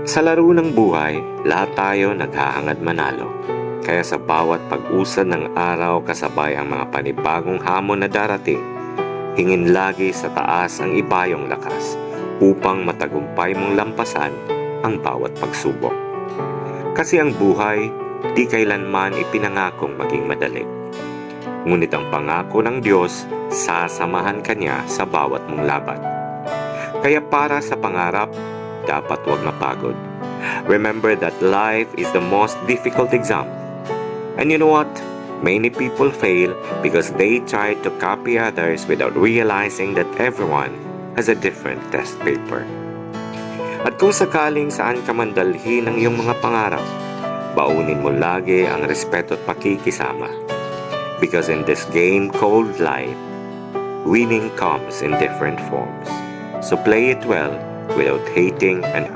Sa laro ng buhay, lahat tayo naghahangad manalo. Kaya sa bawat pag-usad ng araw kasabay ang mga panibagong hamon na darating, hingin lagi sa taas ang ibayong lakas upang matagumpay mong lampasan ang bawat pagsubok. Kasi ang buhay, di kailanman ipinangakong maging madali. Ngunit ang pangako ng Diyos, sasamahan ka niya sa bawat mong laban. Kaya para sa pangarap, dapat huwag mapagod. Remember that life is the most difficult exam. And you know what? Many people fail because they try to copy others without realizing that everyone has a different test paper. At kung sakaling saan ka man dalhin ang iyong mga pangarap, baunin mo lagi ang respeto at pakikisama. Because in this game called life, winning comes in different forms. So play it well without hating and